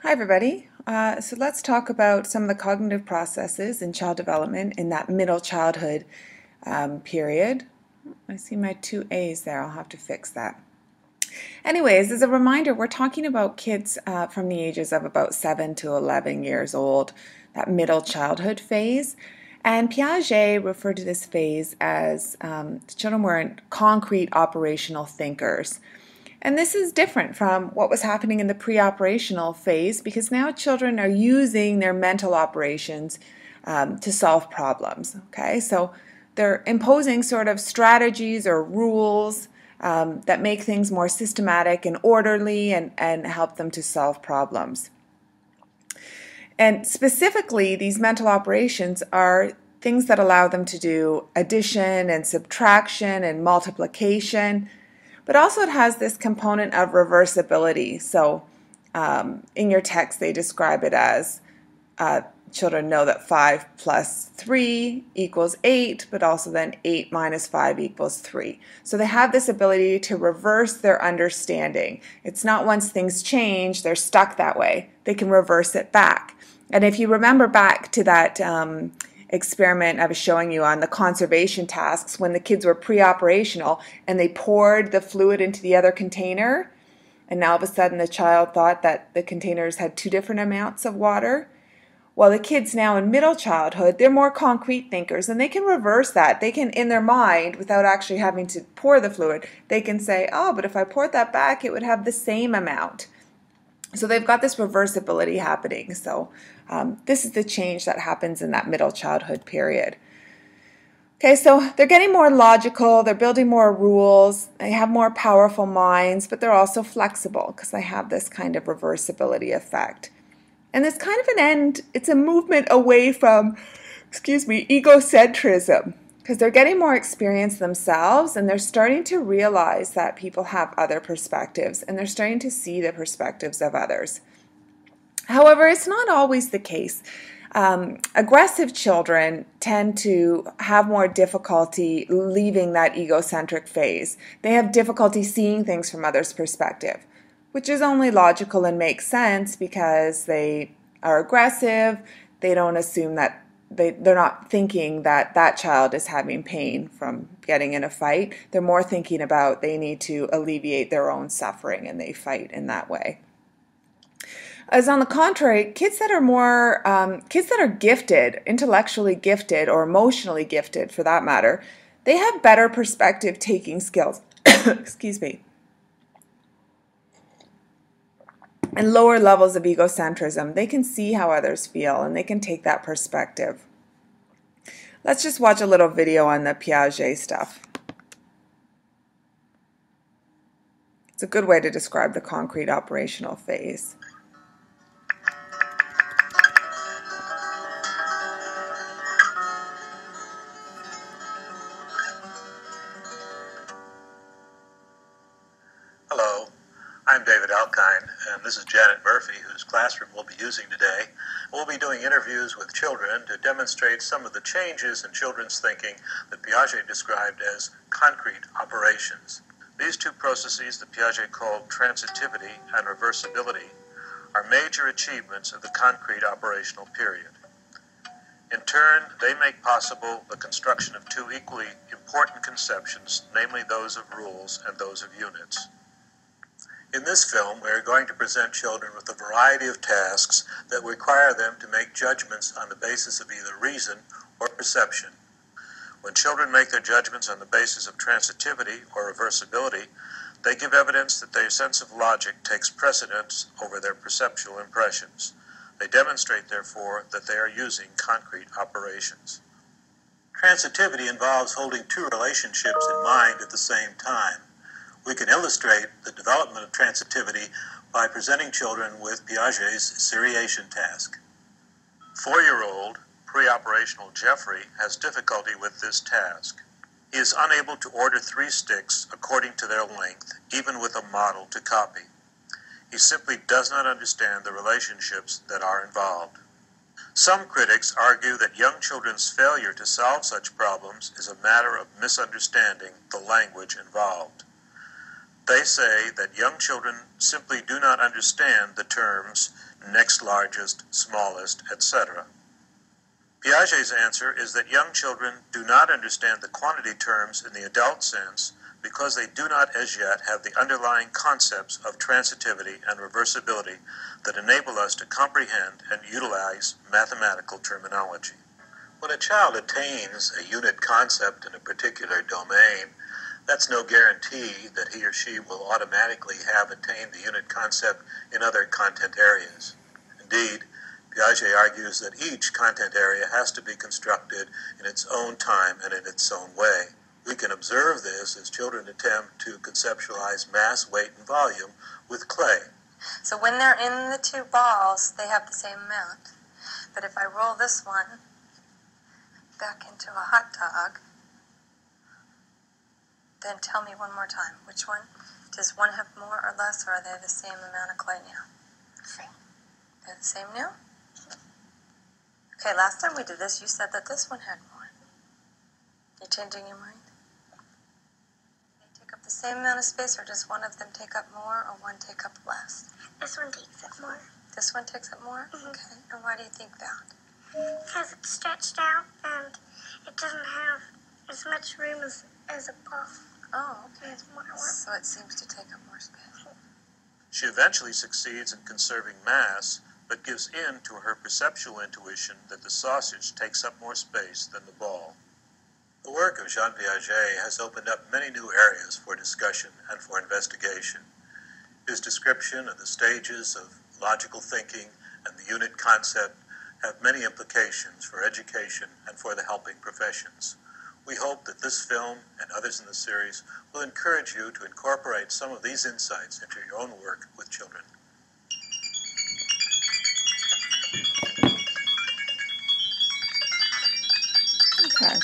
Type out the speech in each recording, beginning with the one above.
Hi everybody. So let's talk about some of the cognitive processes in child development in that middle childhood period. I see my two A's there. I'll have to fix that. Anyways, as a reminder, we're talking about kids from the ages of about 7 to 11 years old, that middle childhood phase. And Piaget referred to this phase as children weren't concrete operational thinkers. And this is different from what was happening in the pre-operational phase because now children are using their mental operations to solve problems. Okay, so they're imposing sort of strategies or rules that make things more systematic and orderly and help them to solve problems. And specifically, these mental operations are things that allow them to do addition and subtraction and multiplication. But also it has this component of reversibility. So in your text they describe it as children know that 5 plus 3 equals 8, but also then 8 minus 5 equals 3. So they have this ability to reverse their understanding. It's not once things change, they're stuck that way. They can reverse it back. And if you remember back to that experiment I was showing you on the conservation tasks when the kids were pre-operational and they poured the fluid into the other container, and now all of a sudden the child thought that the containers had two different amounts of water. Well, the kids now in middle childhood, they're more concrete thinkers and they can reverse that. They can, in their mind, without actually having to pour the fluid, they can say, oh, but if I poured that back, it would have the same amount. So they've got this reversibility happening. So this is the change that happens in that middle childhood period. Okay, so they're getting more logical, they're building more rules, they have more powerful minds, but they're also flexible because they have this kind of reversibility effect. And it's kind of an end, it's a movement away from, egocentrism, because they're getting more experience themselves and they're starting to realize that people have other perspectives and they're starting to see the perspectives of others. However, it's not always the case. Aggressive children tend to have more difficulty leaving that egocentric phase. They have difficulty seeing things from others' perspective, which is only logical and makes sense because they are aggressive. They don't assume that they're not thinking that that child is having pain from getting in a fight. They're more thinking about they need to alleviate their own suffering and they fight in that way. As on the contrary, kids that are gifted, intellectually gifted or emotionally gifted for that matter, they have better perspective taking skills. Excuse me. And lower levels of egocentrism. They can see how others feel and they can take that perspective. Let's just watch a little video on the Piaget stuff. It's a good way to describe the concrete operational phase. Hello, I'm David Alkine, and this is Janet Murphy, whose classroom we'll be using today. We'll be doing interviews with children to demonstrate some of the changes in children's thinking that Piaget described as concrete operations. These two processes that Piaget called transitivity and reversibility are major achievements of the concrete operational period. In turn, they make possible the construction of two equally important conceptions, namely those of rules and those of units. In this film, we are going to present children with a variety of tasks that require them to make judgments on the basis of either reason or perception. When children make their judgments on the basis of transitivity or reversibility, they give evidence that their sense of logic takes precedence over their perceptual impressions. They demonstrate, therefore, that they are using concrete operations. Transitivity involves holding two relationships in mind at the same time. We can illustrate the development of transitivity by presenting children with Piaget's seriation task. 4-year-old, pre-operational Jeffrey has difficulty with this task. He is unable to order 3 sticks according to their length, even with a model to copy. He simply does not understand the relationships that are involved. Some critics argue that young children's failure to solve such problems is a matter of misunderstanding the language involved. They say that young children simply do not understand the terms next largest, smallest, etc. Piaget's answer is that young children do not understand the quantity terms in the adult sense because they do not as yet have the underlying concepts of transitivity and reversibility that enable us to comprehend and utilize mathematical terminology. When a child attains a unit concept in a particular domain, that's no guarantee that he or she will automatically have attained the unit concept in other content areas. Indeed, Piaget argues that each content area has to be constructed in its own time and in its own way. We can observe this as children attempt to conceptualize mass, weight, and volume with clay. So when they're in the two balls, they have the same amount. But if I roll this one back into a hot dog, then tell me one more time, which one? Does one have more or less, or are they the same amount of clay now? Same. They're the same now? Okay, last time we did this, you said that this one had more. You changing your mind? They take up the same amount of space, or does one of them take up more, or one take up less? This one takes up more. This one takes up more? Mm-hmm. Okay, and why do you think that? Because it's stretched out and it doesn't have as much room as a ball. Oh, okay. It's more work. So it seems to take up more space. She eventually succeeds in conserving mass, but gives in to her perceptual intuition that the sausage takes up more space than the ball. The work of Jean Piaget has opened up many new areas for discussion and for investigation. His description of the stages of logical thinking and the unit concept have many implications for education and for the helping professions. We hope that this film and others in the series will encourage you to incorporate some of these insights into your own work with children. Okay.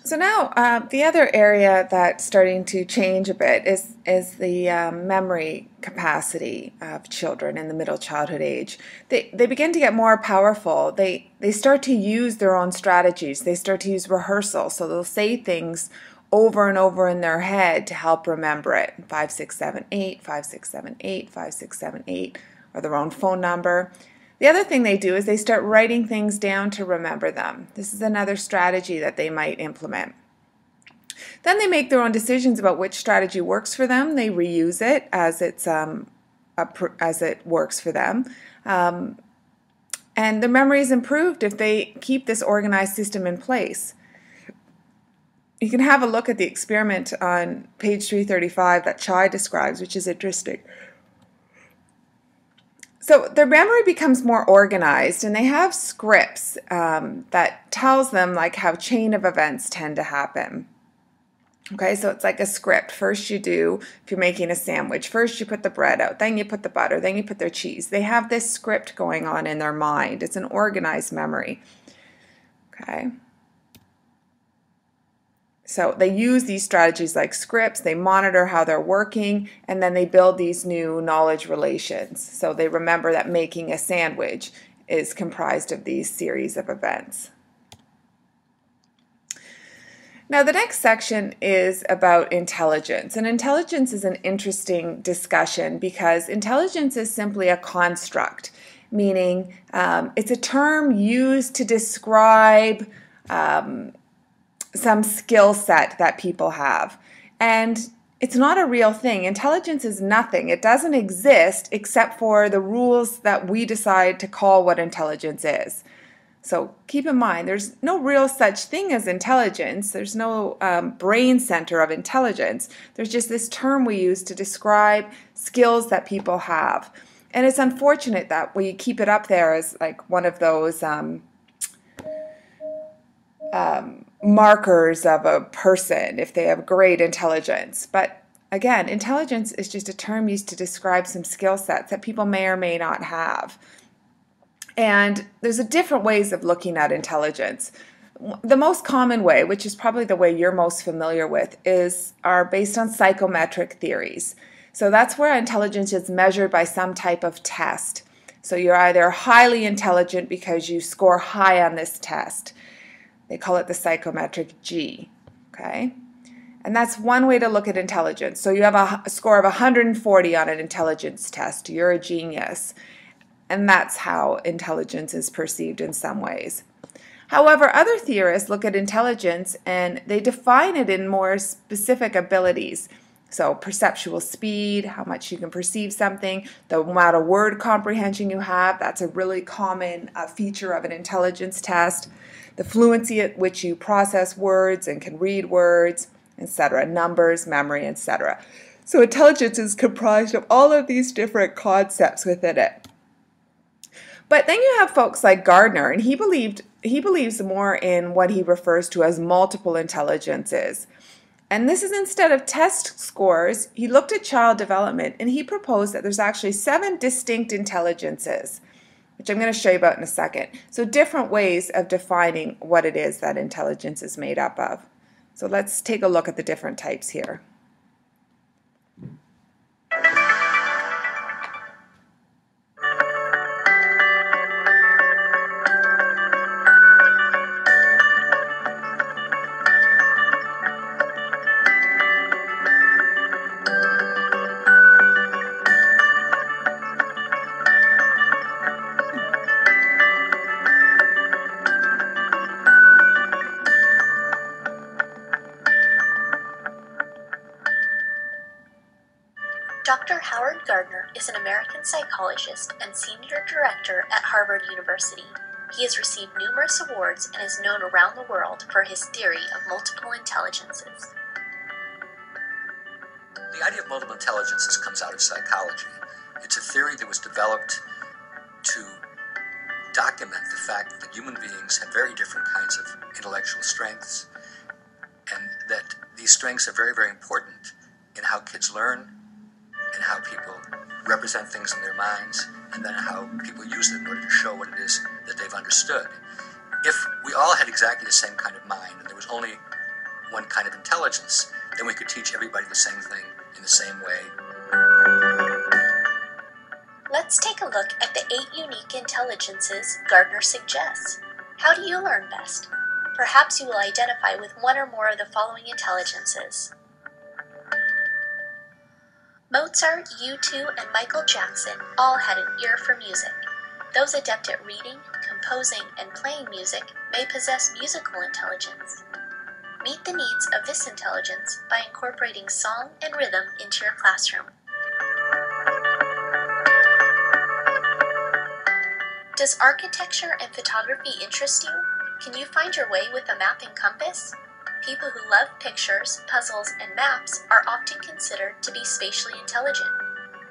So now the other area that's starting to change a bit is the memory capacity of children in the middle childhood age. They begin to get more powerful. They start to use their own strategies. They start to use rehearsal. So they'll say things over and over in their head to help remember it. 5, 6, 7, 8, 5, 6, 7, 8, 5, 6, 7, 8, or their own phone number. The other thing they do is they start writing things down to remember them. This is another strategy that they might implement. Then they make their own decisions about which strategy works for them. They reuse it as it works for them. And their memory is improved if they keep this organized system in place. You can have a look at the experiment on page 335 that Chai describes, which is interesting. So their memory becomes more organized, and they have scripts that tells them like how chain of events tend to happen. Okay, so it's like a script. First you do, if you're making a sandwich, first you put the bread out, then you put the butter, then you put their cheese. They have this script going on in their mind. It's an organized memory. Okay. So they use these strategies like scripts, they monitor how they're working, and then they build these new knowledge relations. So they remember that making a sandwich is comprised of these series of events. Now the next section is about intelligence. And intelligence is an interesting discussion because intelligence is simply a construct, meaning it's a term used to describe some skill set that people have. And it's not a real thing. Intelligence is nothing. It doesn't exist except for the rules that we decide to call what intelligence is. So keep in mind, there's no real such thing as intelligence. There's no brain center of intelligence. There's just this term we use to describe skills that people have. And it's unfortunate that we keep it up there as like one of those markers of a person if they have great intelligence. But again, intelligence is just a term used to describe some skill sets that people may or may not have. And there's different ways of looking at intelligence. The most common way, which is probably the way you're most familiar with, are based on psychometric theories. So that's where intelligence is measured by some type of test. So you're either highly intelligent because you score high on this test. They call it the psychometric G. Okay? And that's one way to look at intelligence. So you have a score of 140 on an intelligence test. You're a genius. And that's how intelligence is perceived in some ways. However, other theorists look at intelligence and they define it in more specific abilities. So perceptual speed, how much you can perceive something, the amount of word comprehension you have, that's a really common feature of an intelligence test, the fluency at which you process words and can read words, etc., numbers, memory, etc. So intelligence is comprised of all of these different concepts within it. But then you have folks like Gardner, and he believes more in what he refers to as multiple intelligences. And this is instead of test scores, he looked at child development and he proposed that there's actually 7 distinct intelligences, which I'm going to show you about in a second. So different ways of defining what it is that intelligence is made up of. So let's take a look at the different types here. Dr. Howard Gardner is an American psychologist and senior director at Harvard University. He has received numerous awards and is known around the world for his theory of multiple intelligences. The idea of multiple intelligences comes out of psychology. It's a theory that was developed to document the fact that human beings have very different kinds of intellectual strengths, and that these strengths are very, very important in how kids learn, and how people represent things in their minds, and then how people use it in order to show what it is that they've understood. If we all had exactly the same kind of mind, and there was only one kind of intelligence, then we could teach everybody the same thing in the same way. Let's take a look at the 8 unique intelligences Gardner suggests. How do you learn best? Perhaps you will identify with one or more of the following intelligences. Mozart, U2, and Michael Jackson all had an ear for music. Those adept at reading, composing, and playing music may possess musical intelligence. Meet the needs of this intelligence by incorporating song and rhythm into your classroom. Does architecture and photography interest you? Can you find your way with a map and compass? People who love pictures, puzzles, and maps are often considered to be spatially intelligent.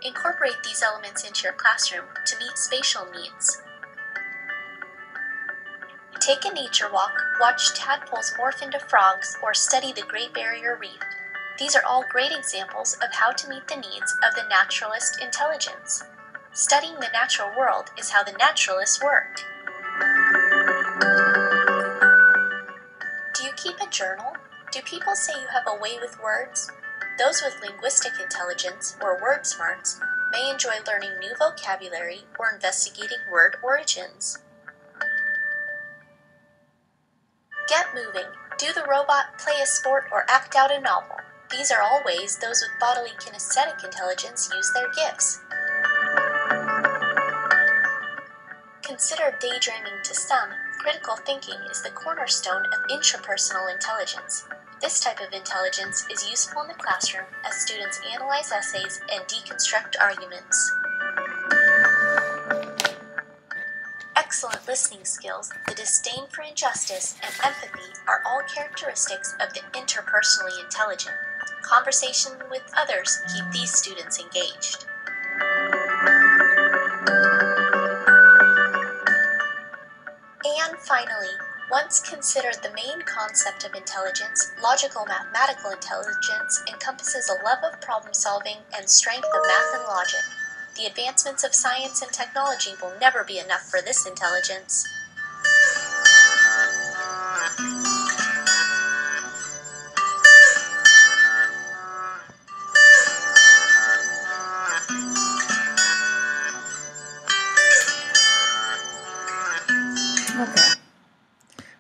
Incorporate these elements into your classroom to meet spatial needs. Take a nature walk, watch tadpoles morph into frogs, or study the Great Barrier Reef. These are all great examples of how to meet the needs of the naturalist intelligence. Studying the natural world is how the naturalists worked. Do you keep a journal? Do people say you have a way with words? Those with linguistic intelligence, or word smarts, may enjoy learning new vocabulary or investigating word origins. Get moving, do the robot, play a sport, or act out a novel. These are all ways those with bodily kinesthetic intelligence use their gifts. Considered daydreaming to some, critical thinking is the cornerstone of intrapersonal intelligence. This type of intelligence is useful in the classroom as students analyze essays and deconstruct arguments. Excellent listening skills, the disdain for injustice, and empathy are all characteristics of the interpersonally intelligent. Conversation with others keep these students engaged. And finally, once considered the main concept of intelligence, logical mathematical intelligence encompasses a love of problem solving and strength of math and logic. The advancements of science and technology will never be enough for this intelligence. Okay.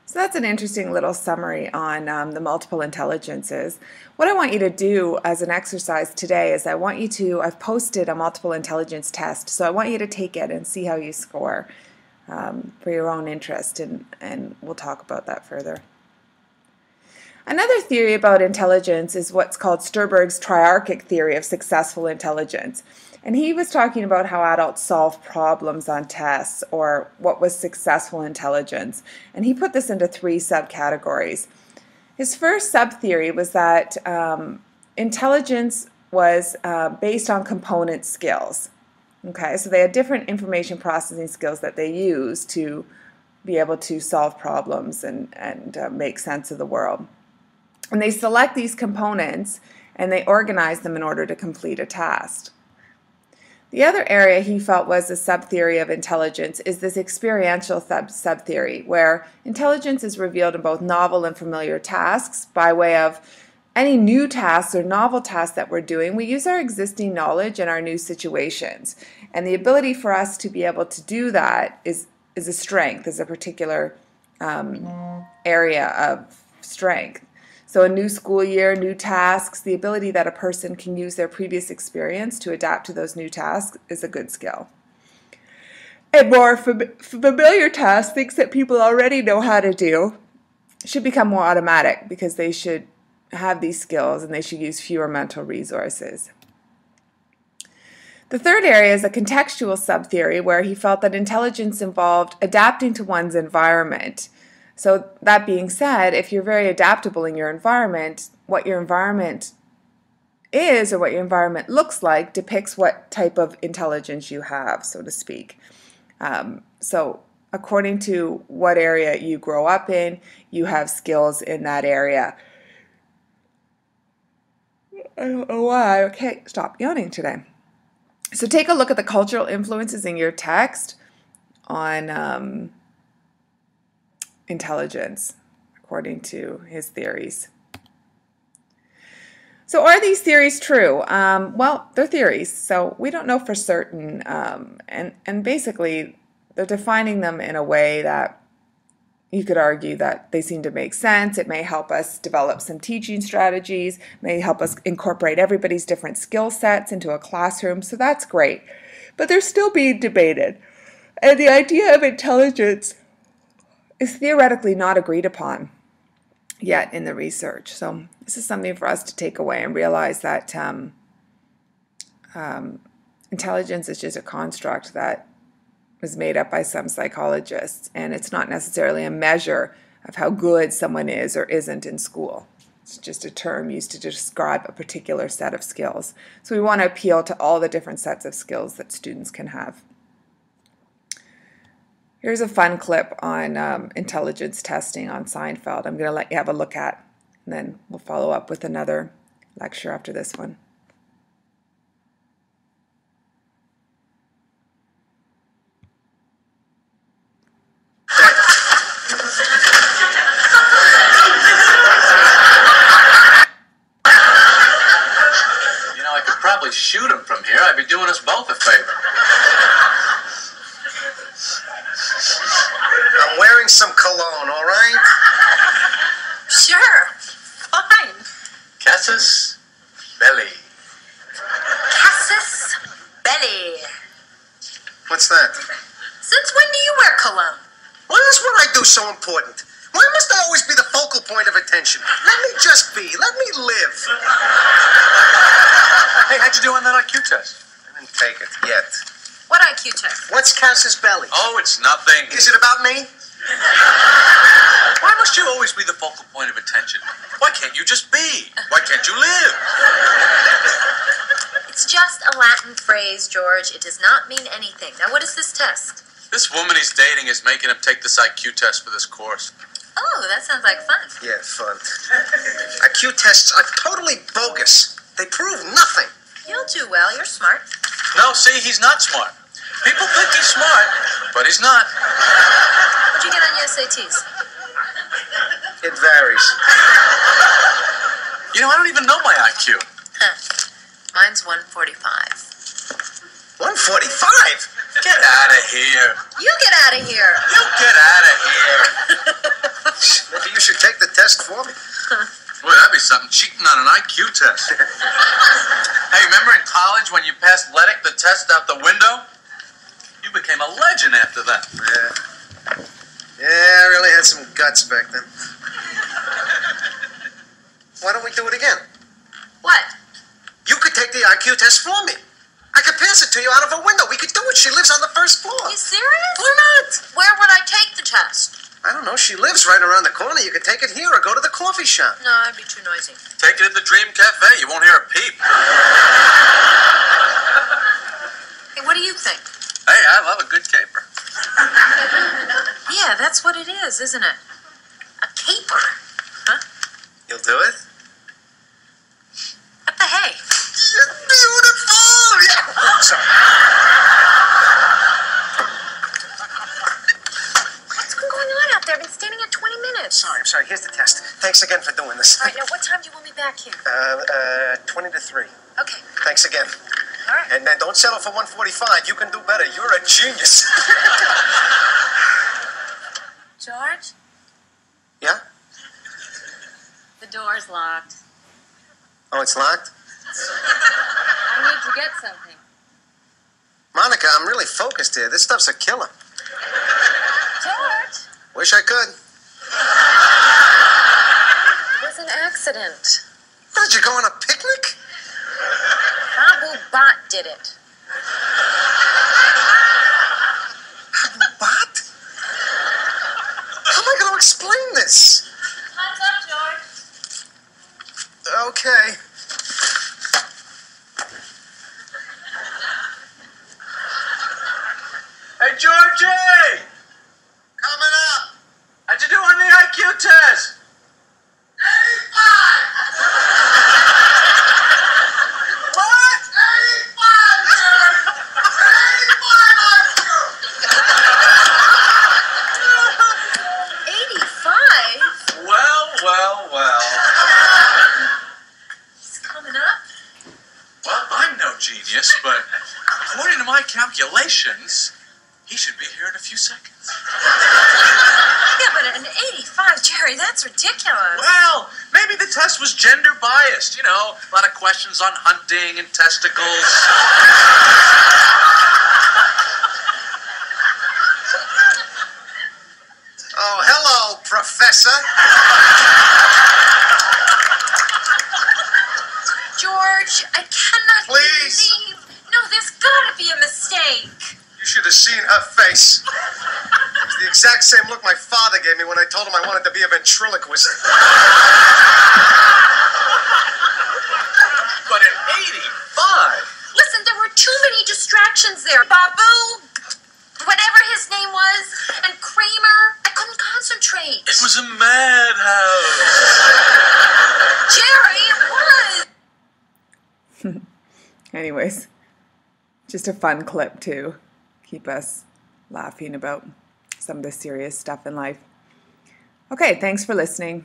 So So that's an interesting little summary on the multiple intelligences. What I want you to do as an exercise today is I've posted a multiple intelligence test, so I want you to take it and see how you score for your own interest, and we'll talk about that further. Another theory about intelligence is what's called Sterberg's Triarchic theory of successful intelligence. And he was talking about how adults solve problems on tests, or what was successful intelligence. And he put this into 3 subcategories. His first subtheory was that intelligence was based on component skills. Okay, so they had different information processing skills that they use to be able to solve problems and make sense of the world. And they select these components and they organize them in order to complete a task. The other area he felt was the subtheory of intelligence is this experiential subtheory, where intelligence is revealed in both novel and familiar tasks. By way of any new tasks or novel tasks that we're doing, we use our existing knowledge in our new situations. And the ability for us to be able to do that is a strength, is a particular area of strength. So a new school year, new tasks, the ability that a person can use their previous experience to adapt to those new tasks is a good skill. And more familiar tasks, things that people already know how to do, should become more automatic because they should have these skills and they should use fewer mental resources. The third area is a contextual subtheory, where he felt that intelligence involved adapting to one's environment. So that being said, if you're very adaptable in your environment, what your environment is or what your environment looks like depicts what type of intelligence you have, so to speak. So according to what area you grow up in, you have skills in that area. I don't know why. I can't stop yawning today. So take a look at the cultural influences in your text on intelligence, according to his theories. So are these theories true? Well, they're theories, so we don't know for certain, and basically they're defining them in a way that you could argue that they seem to make sense. It may help us develop some teaching strategies, may help us incorporate everybody's different skill sets into a classroom, so that's great. But they're still being debated. And the idea of intelligence is theoretically not agreed upon yet in the research. So this is something for us to take away and realize that intelligence is just a construct that was made up by some psychologists, and it's not necessarily a measure of how good someone is or isn't in school. It's just a term used to describe a particular set of skills. So we want to appeal to all the different sets of skills that students can have. Here's a fun clip on intelligence testing on Seinfeld. I'm going to let you have a look at, and then we'll follow up with another lecture after this one. You know, I could probably shoot him from here. I'd be doing us both a favor. I'm wearing some cologne, all right? Sure. Fine. Casus belli. Casus belli. What's that? Since when do you wear cologne? Why is what I do so important? Why must I always be the focal point of attention? Let me just be. Let me live. Hey, how'd you do on that IQ test? I didn't take it yet. What IQ test? What's Cass's belly? Oh, it's nothing. Is it about me? Why must you always be the focal point of attention? Why can't you just be? Why can't you live? It's just a Latin phrase, George. It does not mean anything. Now, what is this test? This woman he's dating is making him take this IQ test for this course. Oh, that sounds like fun. Yeah, fun. IQ tests are totally bogus. They prove nothing. You'll do well. You're smart. No, see, he's not smart. People think he's smart, but he's not. What'd you get on your SATs? It varies. You know, I don't even know my IQ. Huh. Mine's 145. 145? Get out of here. You get out of here. You get out of here. Maybe you should take the test for me. Boy, that'd be something, cheating on an IQ test. Hey, remember in college when you passed Ledick the test out the window? You became a legend after that. Yeah, I really had some guts back then. Why don't we do it again? What? You could take the IQ test for me. I could pass it to you out of a window. We could do it. She lives on the first floor. You serious? Why not? Where would I take the test? I don't know. She lives right around the corner. You could take it here or go to the coffee shop. No, it'd be too noisy. Take it at the Dream Cafe. You won't hear a peep. Hey, what do you think? Hey, I love a good caper. Yeah, that's what it is, isn't it? A caper. Huh? You'll do it? What the hey? Beautiful! Yeah. Oh, sorry. What's going on out there? I've been standing at 20 minutes. I'm sorry. Here's the test. Thanks again for doing this. All right, now what time do you want me back here? 20 to 3. Okay. Thanks again. All right. And don't settle for 145. You can do better. You're a genius. George, Yeah? the door's locked. Oh, it's locked? I need to get something. Monica, I'm really focused here. This stuff's a killer. George! Wish I could. It was an accident. What, did you go on a picnic? Babu Bot did it. What? How am I going to explain this? Time's up, George. Okay. Hey, Georgie! Coming up. How'd you do on the IQ test? 85! What? 85, Jerry! 85? 85 IQ! Well. He's coming up? Well, I'm no genius, but according to my calculations, he should be here in a few seconds. Yeah, but an 85, Jerry, that's ridiculous. Well, maybe the test was gender biased. You know, a lot of questions on hunting and testicles. Oh, hello, Professor. George, I cannot Please. believe... No, there's gotta be a mistake. You should have seen her face. It's the exact same look my father gave me when I told him I wanted to be a ventriloquist. But an 85? Listen, there were too many distractions there. Babu, whatever his name was, and Kramer. I couldn't concentrate. It was a madhouse. Jerry, it was. Anyways, just a fun clip to keep us laughing about some of the serious stuff in life. Okay, thanks for listening.